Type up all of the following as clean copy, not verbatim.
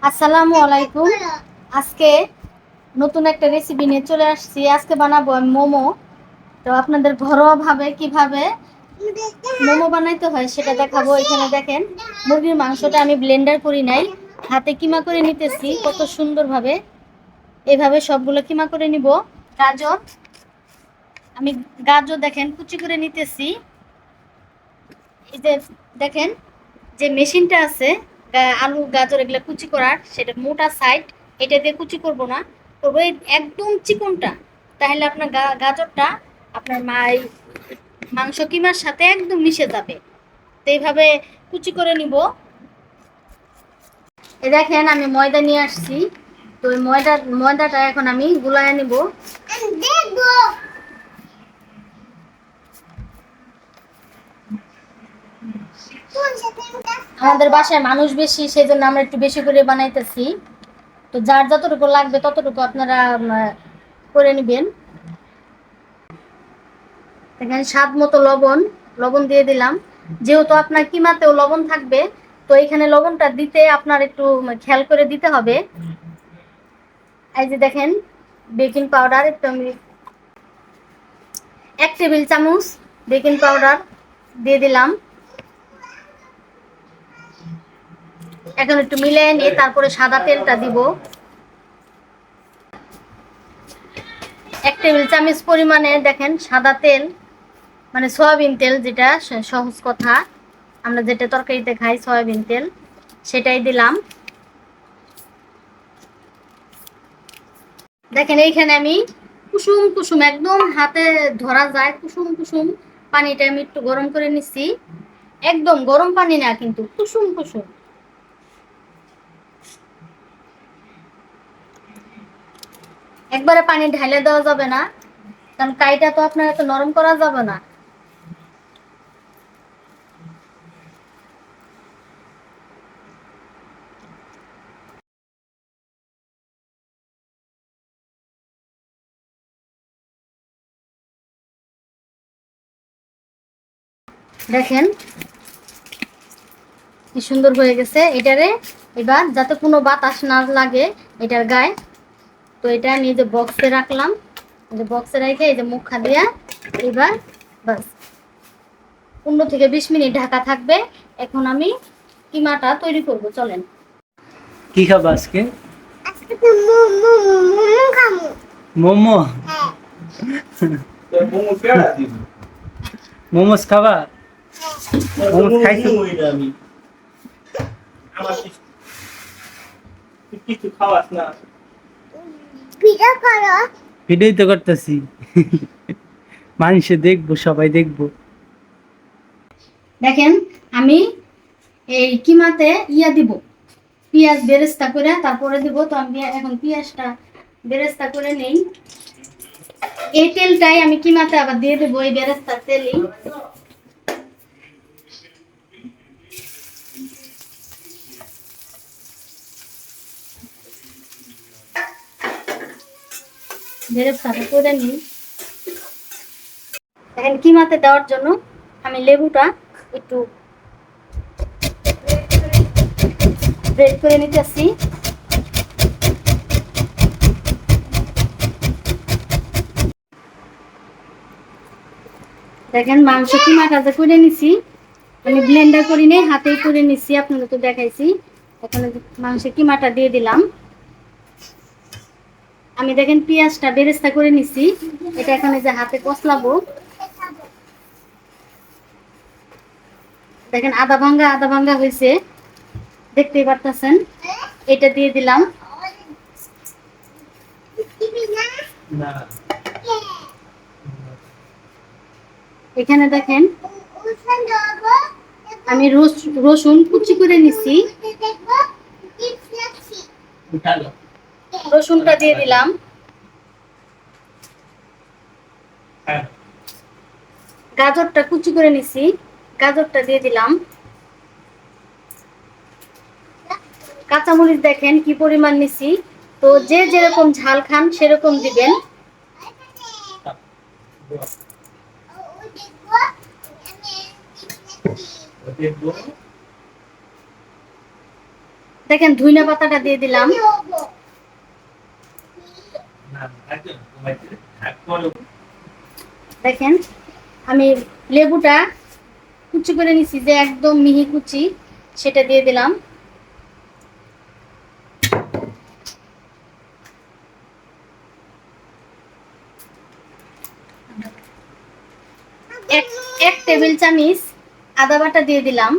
আসসালামু আলাইকুম। আজকে নতুন একটা রেসিপি নিয়ে চলে আসছি। আজকে বানাবো আমি মোমো। তো আপনাদের ঘরোয়াভাবে কিভাবে মোমো বানাইতে হয় সেটা দেখাবো। এখানে দেখেন, মুরগির মাংসটা আমি ব্লেন্ডার করি নাই, হাতে কিমা করে নিতেছি কত সুন্দরভাবে। এভাবে সবগুলো কিমা করে নিব। গাজর, আমি গাজর দেখেন কুচি করে নিতেছি। এই যে দেখেন, যে মেশিনটা আছে আলু গাজর এগুলো কুচি করার, সেটা মোটা সাইড, এটা দিয়ে কুচি করব না, করবো এই একদম চিকনটা। তাহলে আপনার গাজরটা আপনার মাংস কিমার সাথে একদম মিশে যাবে। তো এইভাবে কুচি করে নিব। এই দেখেন আমি ময়দা নিয়ে আসছি। তো ওই ময়দাটা এখন আমি গুলায় নিব। আমাদের বাসায় মানুষ বেশি, সেই জন্য আমরা একটু বেশি করে বানাইতেছি। তো যার যতটুকু লাগবে ততটুকু আপনারা করে নেবেন। এখানে স্বাদ মতো লবণ লবণ দিয়ে দিলাম। যেহেতু আপনার কিমাতেও লবণ থাকবে, তো এখানে লবণটা দিতে আপনার একটু খেয়াল করে দিতে হবে। এই যে দেখেন, বেকিং পাউডার একটু আমি 1 টেবিল চামচ বেকিং পাউডার দিয়ে দিলাম। এখন একটু মিলিয়ে নিয়ে তারপরে সাদা তেলটা দিব। 1 টেবিল চামচ পরিমাণে দেখেন সাদা তেল, মানে সয়াবিন তেল, যেটা সহজ কথা আমরা যেটা তরকারিতে খাই, সয়াবিন তেল, সেটাই দিলাম। দেখেন এইখানে আমি কুসুম কুসুম একদম হাতে ধরা যায় কুসুম কুসুম পানিটা আমি একটু গরম করে নিচ্ছি। একদম গরম পানি না, কিন্তু কুসুম কুসুম। একবারে পানি ঢালে দেওয়া যাবে না, কারণ কাইটা তো আপনার এত নরম করা যাবে না। দেখেন কি সুন্দর হয়ে গেছে। এটারে এবার যাতে কোনো বাতাস না লাগে এটার গায়ে, তো এটা নিয়ে যে বক্সে রাখলাম। যে বক্সে রেখে এই যে মুখা দিয়া এবার বাস 15 থেকে 20 মিনিট ঢাকা থাকবে। এখন আমি কিমাটা তৈরি করব, চলেন। কি খাবা আজকে? আজকে তো মোমো মোমো খাবো। মোমো? হ্যাঁ। মোমোস খাবা? মোমোস খাইছো? আমি আমার কিছু খাওয়াস না। ভিডিও করো। ভিডিওই তো করতেছি। মানুষে দেখবো, সবাই দেখবো। দেখেন আমি এই কিমাতে দিব, পেঁয়াজ বেরেস্তা করে তারপরে দিব। তো আমি এখন পেঁয়াজটা বেরেস্তা করে নেই। এই তেলটাই আমি কিমাতে আবার দিয়ে দেবো, এই বেরেস্তার তেলই। বেরেস্তাটা করে নিই। এখন কিমাতে দেওয়ার জন্য আমি লেবুটা একটু ব্রেড করে নিতেছি। দেখেন মাংস কিমাটা যে করে নিছি, আমি ব্লেন্ডার করি নাই, হাতেই করে নিছি, আপনাদের তো দেখাইছি। এখন মাংসের কিমাটা দিয়ে দিলাম। আমি দেখেন পেঁয়াজটা বেরেস্তা করে নিছি, এটা এখন এই যে হাতে কষলাবো। দেখেন আদা ভাঙ্গা হয়েছে, দেখতেই পারতেছেন। এটা দিয়ে দিলাম। না। এখানে দেখেন আমি রসুন কুচি করে নিছি, উঠালো। রসুনটা দিয়ে দিলাম। হ্যাঁ। গাজরটা কুচি করে নিছি, গাজরটা দিয়ে দিলাম। কাঁচামরিচ দেখেন কি পরিমাণ নিছি, তো যে যেরকম ঝাল খান সেরকম দিবেন। দেখেন ধইনা পাতাটা দিয়ে দিলাম। দেখেন আমি লেবুটা কুচি করে নিছি, যে একদম মিহি কুচি, সেটা দিয়ে দিলাম। এক এক টেবিল চামচ আদা বাটা দিয়ে দিলাম।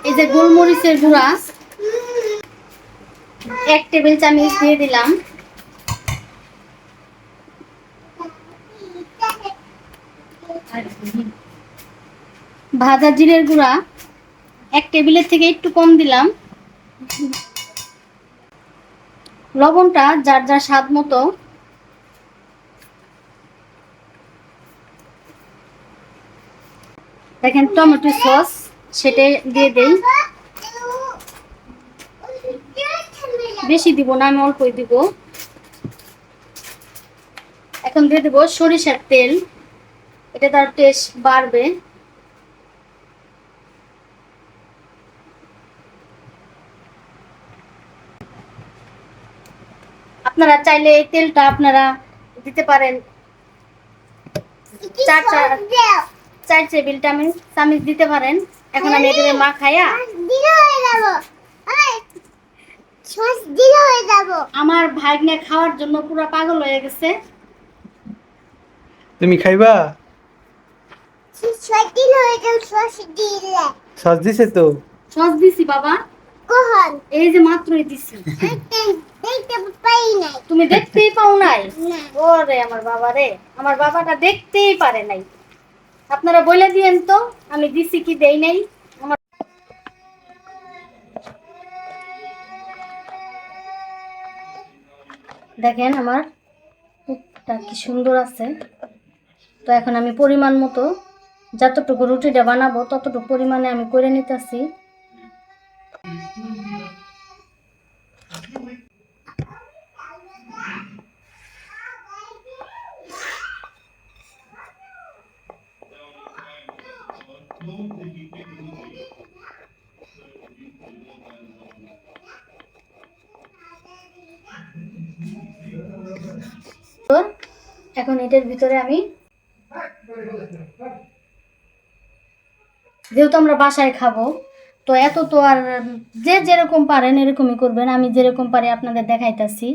এই যে গোলমরিচের গুঁড়া 1 টেবিল চামচ দিয়ে দিলাম। ভাজা জিরের গুঁড়া 1 টেবিলের থেকে একটু কম দিলাম। লবণটা যার যার স্বাদ মতো। দেখেন টমেটো সস সেটা দিয়ে দেই। বেশি দিব না, আমি অল্পই দিব। এখন দিয়ে দেব সরিষার তেল, এটা তার টেস্ট বাড়বে। আপনারা চাইলে এই তেলটা আপনারা দিতে পারেন 4 টেবিল চামচ দিতে পারেন। এখন আমি এটা মাখাইয়া আমার ভাগ্নে খাওয়ার জন্য পুরো পাগল হয়ে গেছে। তুমি খাইবা? সস দিছে তো? সস দিছি বাবা, এই যে মাত্রই দিছি। তুমি দেখতেই পাও নাই? ওরে আমার বাবা রে, আমার বাবাটা দেখতেই পারে নাই। আপনারা বলে দিয়েন তো আমি দিছি কি দেই নাই। আমার দেখেন আমার কুকটা কি সুন্দর আছে। তো এখন আমি পরিমাণ মতো যতটুকু রুটিটা বানাবো ততটুকু পরিমাণে আমি করে নিতেছি। তো এখন এটার ভিতরে আমি, যেহেতু আমরা বাসায় খাবো তো এত তো আর, যে যেরকম পারেন এরকমই করবেন। আমি যেরকম পারি আপনাদের দেখাইতাছি।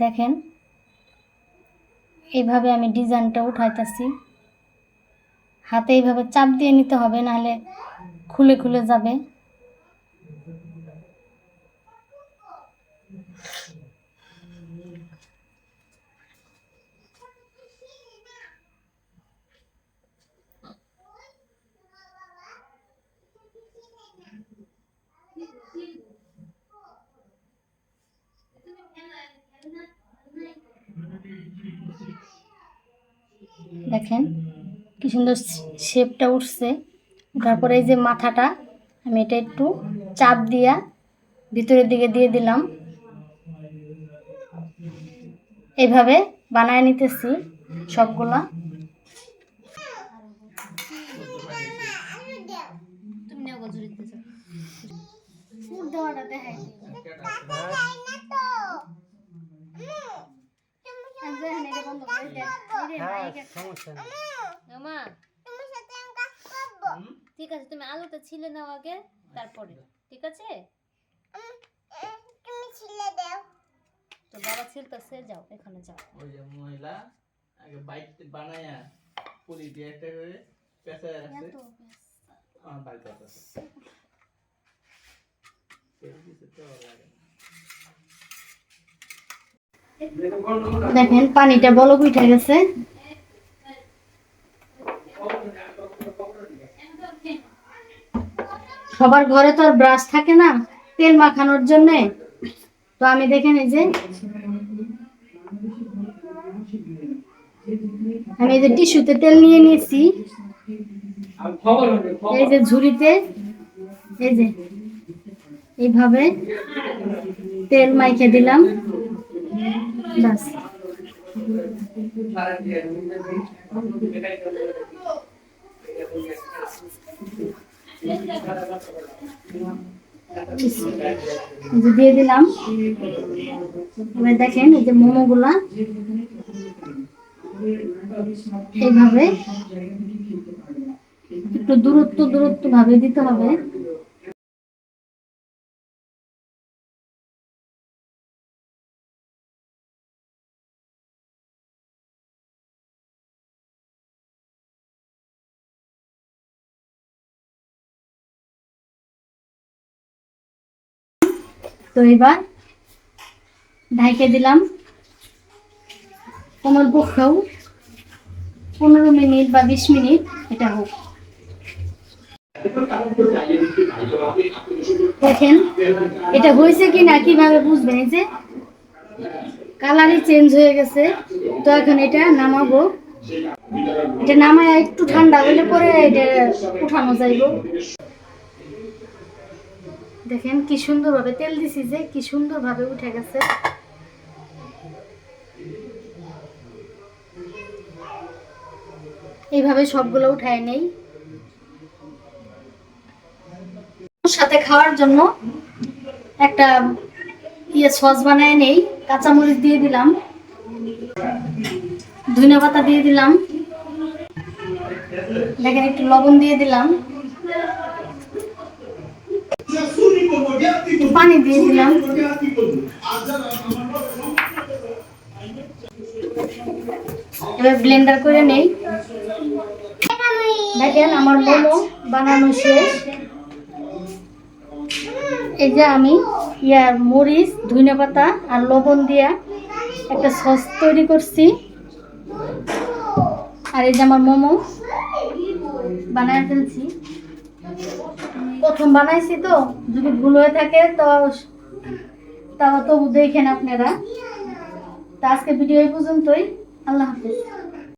দেখেন এইভাবে আমি ডিজাইনটা উঠাইতাছি। হাতে এইভাবে চাপ দিয়ে নিতে হবে, নাহলে খুলে খুলে যাবে। দেখেন কি সুন্দর শেপটা উঠছে। তারপরে এই যে মাথাটা আমি এটা একটু চাপ দিয়া ভিতরের দিকে দিয়ে দিলাম। এইভাবে বানায় নিতেছি সবগুলা। ঠিক আছে, তুমি আলুটা ছিলে নাও আগে, তারপরে ঠিক আছে। তো বাবা ছিলতেছে, যাও এখানে যাও। ওই যে মহিলা আগে বাইক বানায়া পুলি দিয়ে একটা করে পেঁচায় রাখছে, আমার বাইক আছে দেখেন পানিটা বলক উঠে গেছে। সবার ঘরে তো আর ব্রাশ থাকে না তেল মাখানোর জন্য। তো আমি দেখেন এই যে আমি এই যে টিস্যুতে তেল নিয়ে নিয়েছি, এই যে ঝুড়িতে এই যে এইভাবে তেল মাইখে দিলাম। বাস এই যে দিয়ে দিলাম। এবার দেখেন এই যে মোমোগুলা এইভাবে একটু দূরত্ব দূরত্ব ভাবে দিতে হবে। তো এবার ঢাইকে দিলাম কোমল পক্ষেও 15 মিনিট বা 20 মিনিট এটা হোক। দেখেন এটা হয়েছে কি না কিভাবে বুঝবেন, এই যে কালারই চেঞ্জ হয়ে গেছে। তো এখন এটা নামাবো। এটা নামায় একটু ঠান্ডা হলে পরে এটা উঠানো যাইব। দেখেন কি সুন্দরভাবে তেল দিছি, যে কি সুন্দরভাবে উঠে গেছে। এইভাবে সবগুলো উঠায় নেই। সাথে খাওয়ার জন্য একটা সস বানায় নেই। কাঁচামরিচ দিয়ে দিলাম, ধনিয়া পাতা দিয়ে দিলাম, দেখেন একটু লবণ দিয়ে দিলাম, একটু পানি দিয়ে দিলাম। এবার ব্লেন্ডার করে নেই। দেখেন আমার মোমো বানানো শেষ। এই যে আমি মরিচ, ধনিয়া পাতা আর লবণ দিয়া একটা সস তৈরি করছি। আর এই যে আমার মোমো বানায় ফেলছি। প্রথম বানাইছি তো, যদি ভুল হয়ে থাকে তো তাও তো দেখেন আপনারা। তো আজকে ভিডিও এই পর্যন্তই। আল্লাহ হাফেজ।